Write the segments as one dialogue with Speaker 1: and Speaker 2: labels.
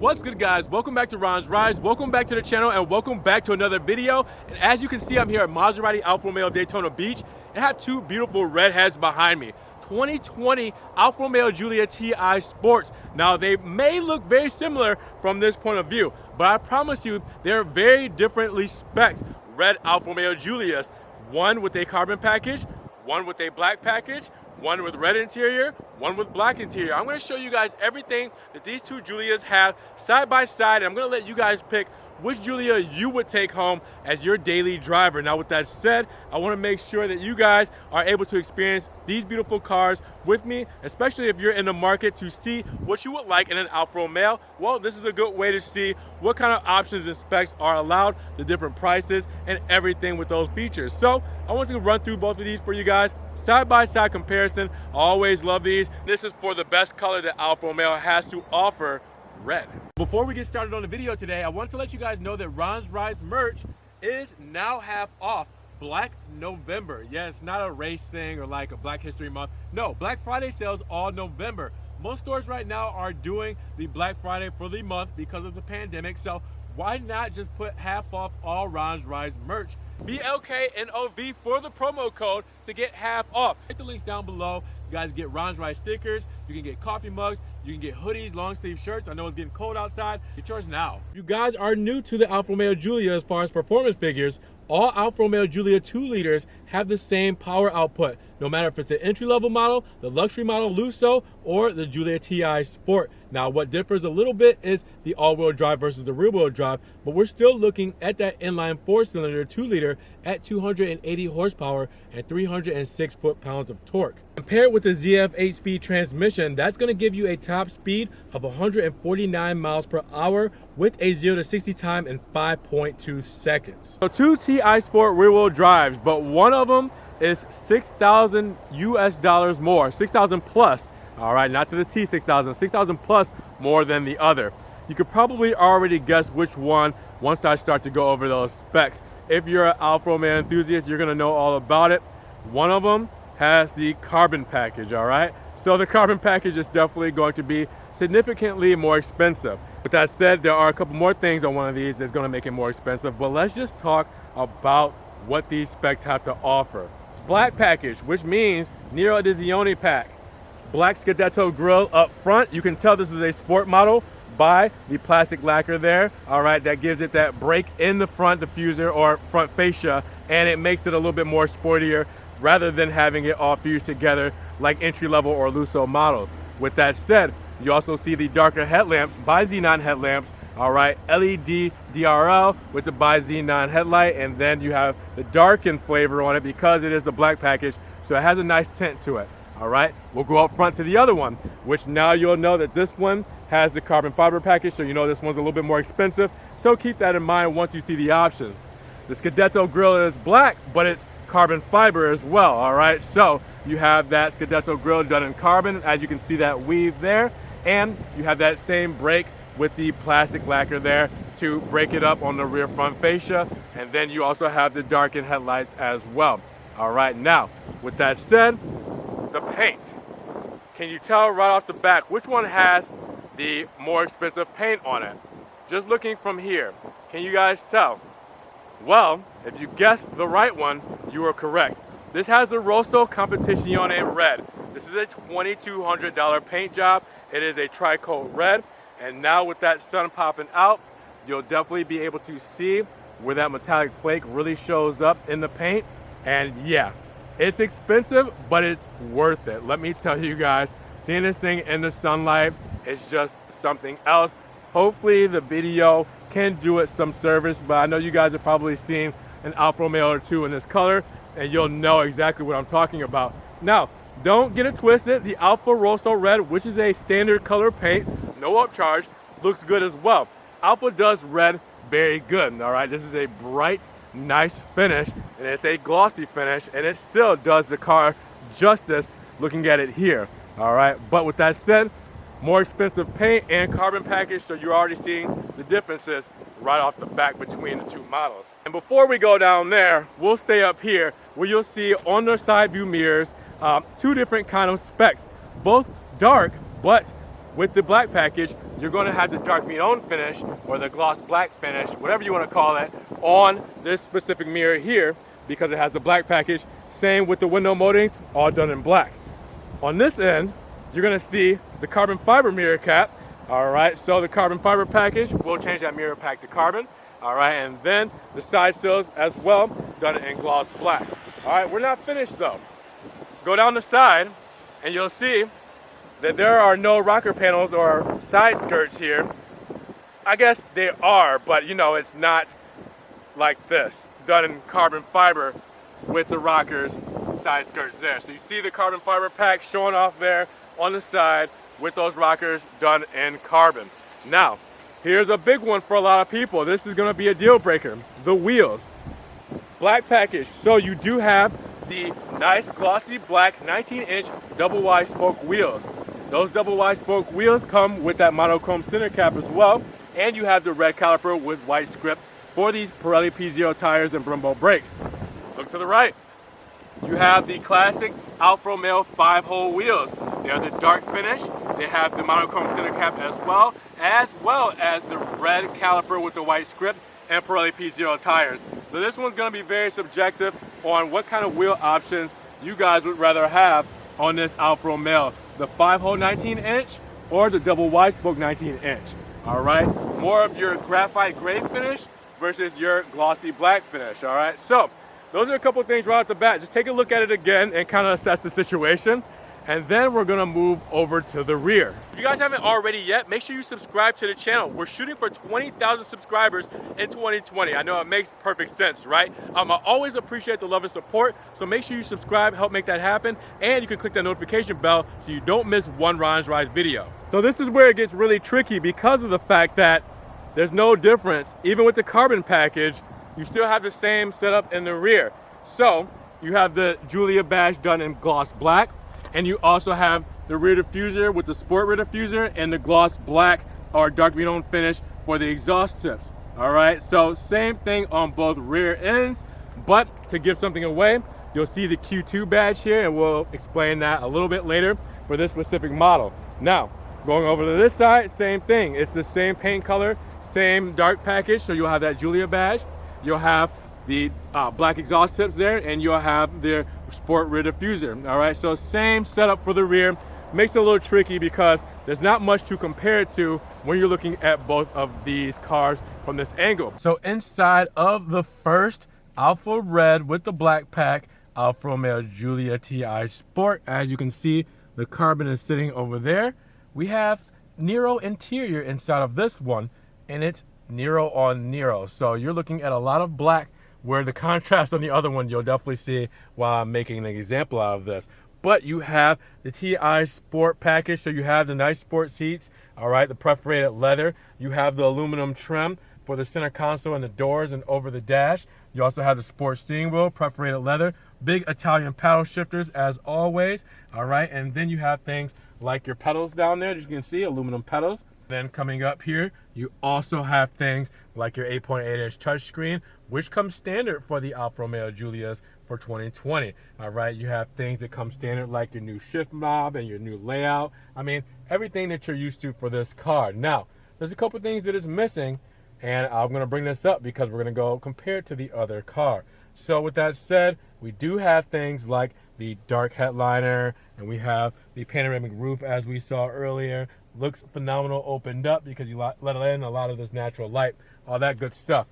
Speaker 1: What's good, guys? Welcome back to Ron's Rides. Welcome back to the channel and welcome back to another video. And as you can see, I'm here at Maserati Alfa Romeo Daytona Beach and I have two beautiful redheads behind me. 2020 Alfa Romeo Giulia TI Sports. Now, they may look very similar from this point of view, but I promise you they're very differently spec'd red Alfa Romeo Giulias. One with a carbon package, one with a black package, one with red interior, one with black interior. I'm gonna show you guys everything that these two Giulias have side by side, and I'm gonna let you guys pick which Giulia you would take home as your daily driver. Now, with that said, I wanna make sure that you guys are able to experience these beautiful cars with me, especially if you're in the market to see what you would like in an Alfa Romeo. Well, this is a good way to see what kind of options and specs are allowed, the different prices, and everything with those features. So I want to run through both of these for you guys. Side-by-side comparison, I always love these. This is for the best color that Alfa Romeo has to offer, red. Before we get started on the video today, I want to let you guys know that Ron's Rides merch is now half off Black November. Yeah, it's not a race thing or like a Black History Month. No, Black Friday sales all November. Most stores right now are doing the Black Friday for the month because of the pandemic, so why not just put half off all Ron's Rides merch? BLKNOV for the promo code to get half off. Hit the links down below. You guys get Ron's Rides stickers, you can get coffee mugs, you can get hoodies, long sleeve shirts. I know it's getting cold outside. Get yours now. If you guys are new to the Alfa Romeo Giulia as far as performance figures, all Alfa Romeo Giulia 2 liters have the same power output, no matter if it's an entry-level model, the luxury model Lusso, or the Giulia TI Sport. Now, what differs a little bit is the all-wheel drive versus the rear-wheel drive, but we're still looking at that inline 4-cylinder 2-liter at 280 horsepower and 306 foot-pounds of torque. Compared with the ZF 8-speed transmission, that's going to give you a top speed of 149 miles per hour with a 0 to 60 time in 5.2 seconds. So two TI Sport rear-wheel drives, but one of them is $6,000 US more, 6,000 plus. All right, not to the T, 6,000, 6,000 plus more than the other. You could probably already guess which one once I start to go over those specs. If you're an Alfa Romeo enthusiast, you're gonna know all about it. One of them has the carbon package, all right? So the carbon package is definitely going to be significantly more expensive. With that said, there are a couple more things on one of these that's gonna make it more expensive, but let's just talk about what these specs have to offer. Black package, which means Nero Edizione pack. Black Scudetto grille up front. You can tell this is a sport model by the plastic lacquer there. All right, that gives it that break in the front diffuser or front fascia, and it makes it a little bit more sportier rather than having it all fused together like entry-level or Lusso models. With that said, you also see the darker headlamps by Xenon headlamps. All right, LED DRL with the by Xenon headlight, and then you have the darkened flavor on it because it is the black package, so it has a nice tint to it. All right, we'll go up front to the other one, which now you'll know that this one has the carbon fiber package, so you know this one's a little bit more expensive, so keep that in mind once you see the options. The Scudetto grille is black, but it's carbon fiber as well. All right, so you have that Scudetto grille done in carbon, as you can see that weave there, and you have that same break with the plastic lacquer there to break it up on the rear front fascia, and then you also have the darkened headlights as well. All right, now with that said, the paint. Can you tell right off the back which one has the more expensive paint on it? Just looking from here, can you guys tell? Well, if you guessed the right one, you are correct. This has the Rosso Competizione red. This is a $2,200 paint job. It is a tri-coat red, and now with that sun popping out, you'll definitely be able to see where that metallic flake really shows up in the paint. And yeah, it's expensive, but it's worth it. Let me tell you guys, seeing this thing in the sunlight is just something else. Hopefully the video can do it some service, but I know you guys have probably seen an Alfa Romeo or two in this color, and you'll know exactly what I'm talking about. Now, don't get it twisted. The Alfa Rosso red, which is a standard color paint, no upcharge, looks good as well. Alfa does red very good, all right? This is a bright, nice finish, and it's a glossy finish, and it still does the car justice looking at it here. All right, but with that said, more expensive paint and carbon package, so you're already seeing the differences right off the back between the two models. And before we go down there, we'll stay up here where you'll see on the side view mirrors two different kind of specs, both dark but with the black package, you're going to have the dark meat on finish or the gloss black finish, whatever you want to call it, on this specific mirror here because it has the black package. Same with the window moldings, all done in black. On this end, you're going to see the carbon fiber mirror cap. All right, so the carbon fiber package, we'll change that mirror pack to carbon. All right, and then the side sills as well, done in gloss black. All right, we're not finished though. Go down the side and you'll see that there are no rocker panels or side skirts here. I guess they are, but you know, it's not like this, done in carbon fiber with the rockers side skirts there. So you see the carbon fiber pack showing off there on the side with those rockers done in carbon. Now, here's a big one for a lot of people. This is gonna be a deal breaker, the wheels. Black package, so you do have the nice glossy black 19-inch double wide spoke wheels. Those double wide spoke wheels come with that monochrome center cap as well, and you have the red caliper with white script for these Pirelli P0 tires and Brembo brakes. Look to the right. You have the classic Alfa Romeo 5-hole wheels. They are the dark finish. They have the monochrome center cap as well as the red caliper with the white script and Pirelli P0 tires. So this one's going to be very subjective on what kind of wheel options you guys would rather have on this Alfa Romeo. The 5-hole 19-inch or the double wide spoke 19-inch. All right, more of your graphite gray finish versus your glossy black finish. All right, so those are a couple things right off the bat. Just take a look at it again and kind of assess the situation. And then we're gonna move over to the rear. If you guys haven't already yet, make sure you subscribe to the channel. We're shooting for 20,000 subscribers in 2020. I know it makes perfect sense, right? I always appreciate the love and support, so make sure you subscribe, help make that happen, and you can click that notification bell so you don't miss one Ron's Rise video. So this is where it gets really tricky because of the fact that there's no difference. Even with the carbon package, you still have the same setup in the rear. So you have the Giulia badge done in gloss black, and you also have the rear diffuser with the sport rear diffuser and the gloss black or dark meat on finish for the exhaust tips. All right, so same thing on both rear ends, but to give something away, you'll see the Q2 badge here, and we'll explain that a little bit later for this specific model. Now, going over to this side, same thing. It's the same paint color, same dark package, so you'll have that Giulia badge. You'll have the black exhaust tips there, and you'll have the sport rear diffuser. All right, so same setup for the rear. Makes it a little tricky because there's not much to compare it to when you're looking at both of these cars from this angle. So inside of the first Alfa Red with the black pack, Alfa Romeo Giulia TI Sport, as you can see, the carbon is sitting over there. We have Nero interior inside of this one, and it's Nero on Nero. So you're looking at a lot of black, where the contrast on the other one you'll definitely see while I'm making an example out of this. But you have the TI Sport package, so you have the nice sport seats, all right, the perforated leather. You have the aluminum trim for the center console and the doors and over the dash. You also have the sport steering wheel, perforated leather, big Italian paddle shifters as always, all right, and then you have things like your pedals down there, as you can see, aluminum pedals. Then coming up here, you also have things like your 8.8-inch touchscreen, which comes standard for the Alfa Romeo Giulias for 2020. All right, you have things that come standard like your new shift knob and your new layout. I mean, everything that you're used to for this car. Now, there's a couple things that is missing, and I'm going to bring this up because we're going to go compare it to the other car. So with that said, we do have things like the dark headliner, and we have the panoramic roof as we saw earlier. Looks phenomenal opened up because you let in a lot of this natural light, all that good stuff.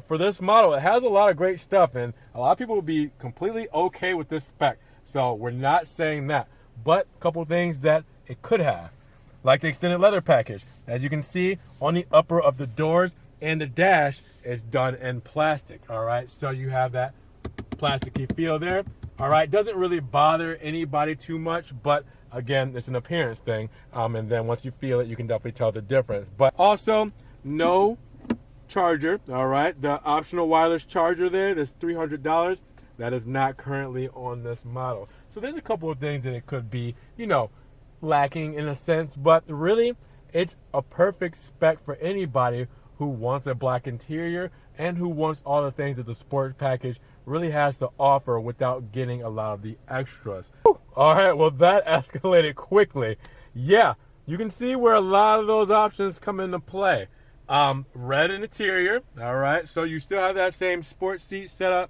Speaker 1: For this model, it has a lot of great stuff, and a lot of people will be completely okay with this spec. So we're not saying that, but a couple things that it could have, like the extended leather package. As you can see on the upper of the doors and the dash is done in plastic, all right? So you have that plasticky feel there, all right? Doesn't really bother anybody too much, but again, it's an appearance thing, and then once you feel it, you can definitely tell the difference. But also, no charger, all right? The optional wireless charger there, that's $300. That is not currently on this model. So there's a couple of things that it could be, you know, lacking in a sense, but really, it's a perfect spec for anybody who wants a black interior and who wants all the things that the sport package really has to offer without getting a lot of the extras. All right, well, that escalated quickly. Yeah, you can see where a lot of those options come into play. Red interior, all right, so you still have that same sports seat setup,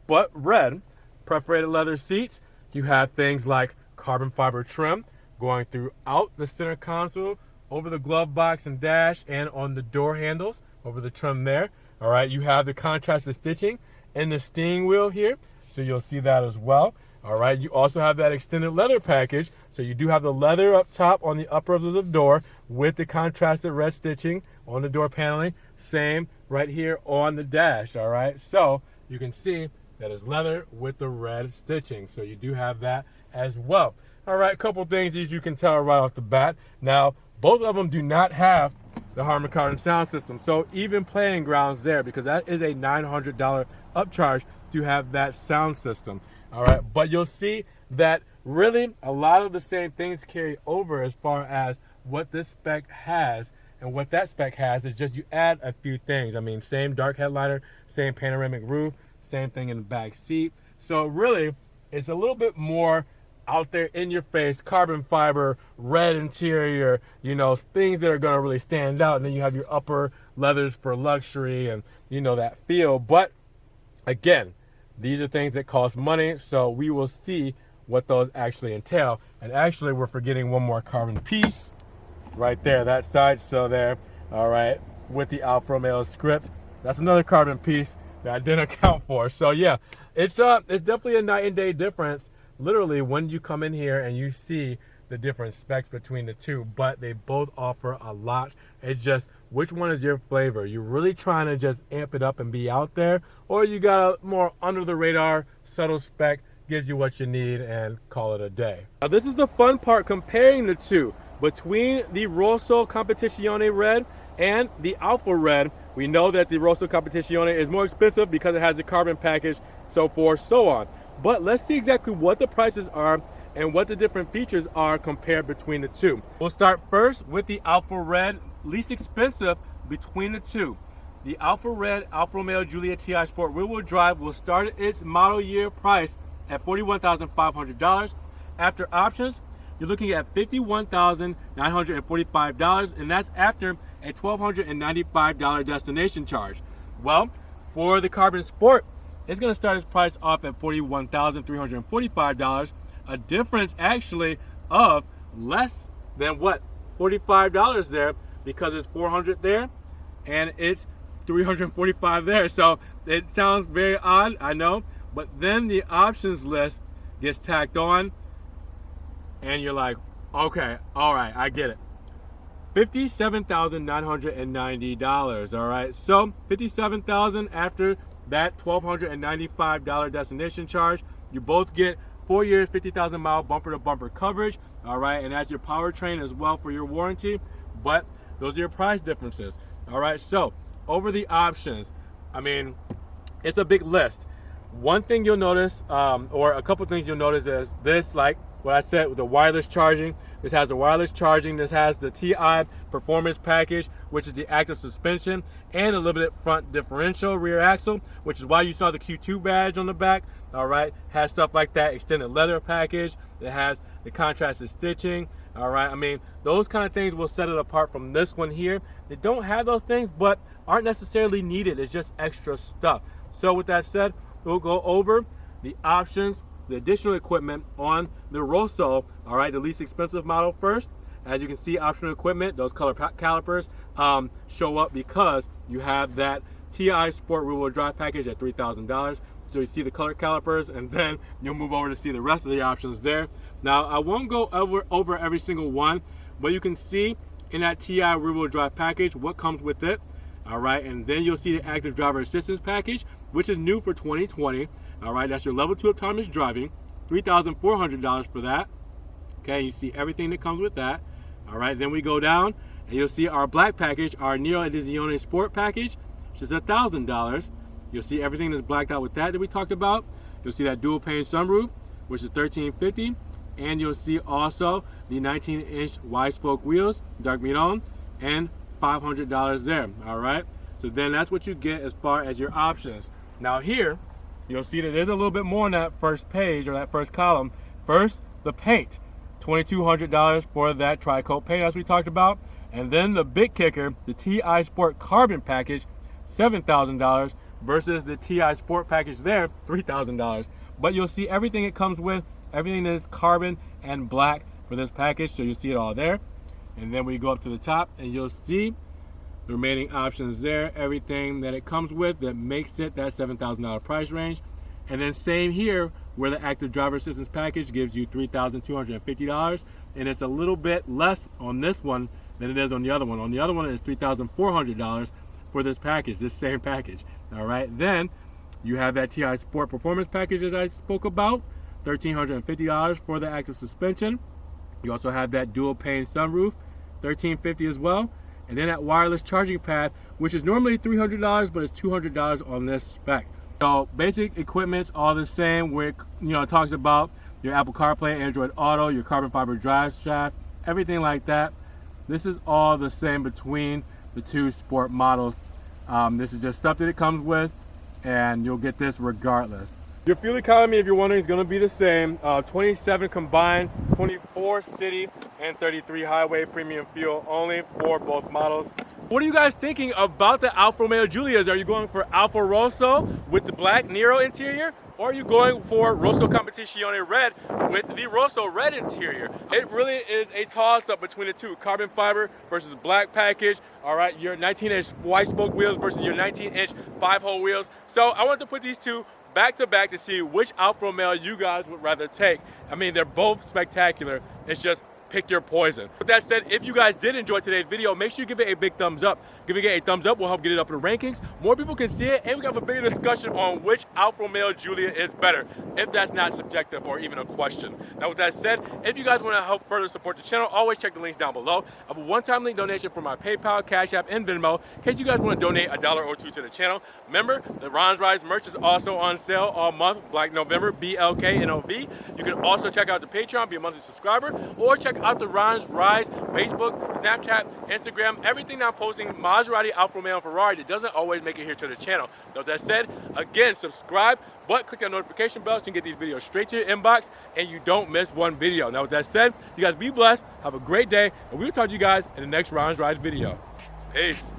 Speaker 1: but red. Perforated leather seats. You have things like carbon fiber trim going throughout the center console, over the glove box and dash, and on the door handles, over the trim there. All right, you have the contrasted stitching in the steering wheel here, so you'll see that as well. All right, you also have that extended leather package, so you do have the leather up top on the upper of the door with the contrasted red stitching on the door paneling. Same right here on the dash. All right, so you can see that is leather with the red stitching, so you do have that as well. All right, a couple things that you can tell right off the bat. Now, both of them do not have the Harman Kardon sound system, so even playing grounds there, because that is a $900 upcharge to have that sound system. All right, but you'll see that really a lot of the same things carry over as far as what this spec has, and what that spec has is just you add a few things. I mean, same dark headliner, same panoramic roof, same thing in the back seat. So really, it's a little bit more out there in your face, carbon fiber, red interior, you know, things that are going to really stand out. And then you have your upper leathers for luxury and, you know, that feel. But again, these are things that cost money, so we will see what those actually entail. And actually, we're forgetting one more carbon piece right there, that side. So there, all right, with the Alfa Romeo script, that's another carbon piece that I didn't account for. So yeah, it's definitely a night and day difference, literally, when you come in here and you see the different specs between the two, but they both offer a lot. It's just, which one is your flavor? You're really trying to just amp it up and be out there, or you got a more under the radar, subtle spec, gives you what you need and call it a day. Now this is the fun part, comparing the two. Between the Rosso Competizione Red and the Alfa Red, we know that the Rosso Competizione is more expensive because it has the carbon package, so forth, so on. But let's see exactly what the prices are and what the different features are compared between the two. We'll start first with the Alfa Red, least expensive between the two. The Alfa Red Alfa Romeo Giulia TI Sport rear-wheel drive will start its model year price at $41,500. After options, you're looking at $51,945, and that's after a $1,295 destination charge. Well, for the Carbon Sport, it's going to start its price off at $41,345, a difference actually of less than what, $45 there, because it's $400 there and it's $345 there. So it sounds very odd, I know, but then the options list gets tacked on and you're like, okay, all right, I get it. $57,990, all right? So $57,000 after that $1,295 destination charge. You both get 4 years, 50,000 mile bumper to bumper coverage, all right? And that's your powertrain as well for your warranty, but those are your price differences, all right? So over the options, I mean, it's a big list. One thing you'll notice, or a couple things you'll notice, is this, like what I said with the wireless charging. This has the wireless charging. This has the TI performance package, which is the active suspension, and a limited front differential rear axle, which is why you saw the Q2 badge on the back. All right, has stuff like that, extended leather package. It has the contrasted stitching. All right, I mean, those kind of things will set it apart from this one here. They don't have those things, but aren't necessarily needed. It's just extra stuff. So with that said, we'll go over the options, the additional equipment on the Rosso, all right, the least expensive model first. As you can see, optional equipment, those color calipers show up because you have that TI Sport rear-wheel drive package at $3,000. So you see the color calipers, and then you'll move over to see the rest of the options there. Now, I won't go over every single one, but you can see in that TI rear-wheel drive package what comes with it. All right, and then you'll see the active driver assistance package, which is new for 2020. All right, that's your level 2 autonomous driving, $3,400 for that. Okay, you see everything that comes with that. All right, then we go down and you'll see our black package, our Nero Edizione Sport package, which is $1,000. You'll see everything that's blacked out with that we talked about. You'll see that dual pane sunroof, which is $1,350, and you'll see also the 19-inch wide spoke wheels, dark miron, and $500 there. All right, so then that's what you get as far as your options. Now here, you'll see that there's a little bit more on that first page or that first column. First, the paint. $2,200 for that tri-coat paint as we talked about. And then the big kicker, the TI Sport Carbon package, $7,000 versus the TI Sport package there, $3,000. But you'll see everything it comes with, everything is carbon and black for this package, so you'll see it all there. And then we go up to the top and you'll see the remaining options there, everything that it comes with that makes it that $7,000 price range. And then same here, where the active driver assistance package gives you $3,250, and it's a little bit less on this one than it is on the other one. On the other one, it's $3,400 for this package, this same package. All right, then you have that TI Sport Performance package as I spoke about, $1,350 for the active suspension. You also have that dual pane sunroof, $1,350 as well. And then that wireless charging pad, which is normally $300, but it's $200 on this spec. So basic equipment's all the same, where it talks about your Apple CarPlay, Android Auto, your carbon fiber drive shaft, everything like that. This is all the same between the two sport models. This is just stuff that it comes with, and you'll get this regardless. Your fuel economy, if you're wondering, is going to be the same. 27 combined, 24 city, and 33 highway premium fuel only for both models. What are you guys thinking about the Alfa Romeo Giulias? Are you going for Alfa Rosso with the black Nero interior? Or are you going for Rosso Competizione Red with the Rosso Red interior? It really is a toss-up between the two. Carbon fiber versus black package. All right, your 19-inch wide spoke wheels versus your 19-inch 5-hole wheels. So I wanted to put these two back to back to see which Alfa Romeo you guys would rather take. I mean, they're both spectacular. It's just pick your poison. With that said, if you guys did enjoy today's video, make sure you give it a big thumbs up. Giving it a thumbs up will help get it up in the rankings. More people can see it, and we can have a bigger discussion on which Alfa Romeo Giulia is better, if that's not subjective or even a question. Now, with that said, if you guys want to help further support the channel, always check the links down below. I have a one-time link donation for my PayPal, Cash App, and Venmo, in case you guys want to donate $1 or $2 to the channel. Remember, the Ron's Rise merch is also on sale all month, Black November, BLKNOV. You can also check out the Patreon, be a monthly subscriber, or check out the Ron's Rise Facebook, Snapchat, Instagram, everything I'm posting, Maserati, Alfa Romeo, and Ferrari, that doesn't always make it here to the channel. With that said, again, subscribe, but click that notification bell so you can get these videos straight to your inbox and you don't miss one video. Now, with that said, you guys be blessed, have a great day, and we'll talk to you guys in the next Ron's Rise video. Peace.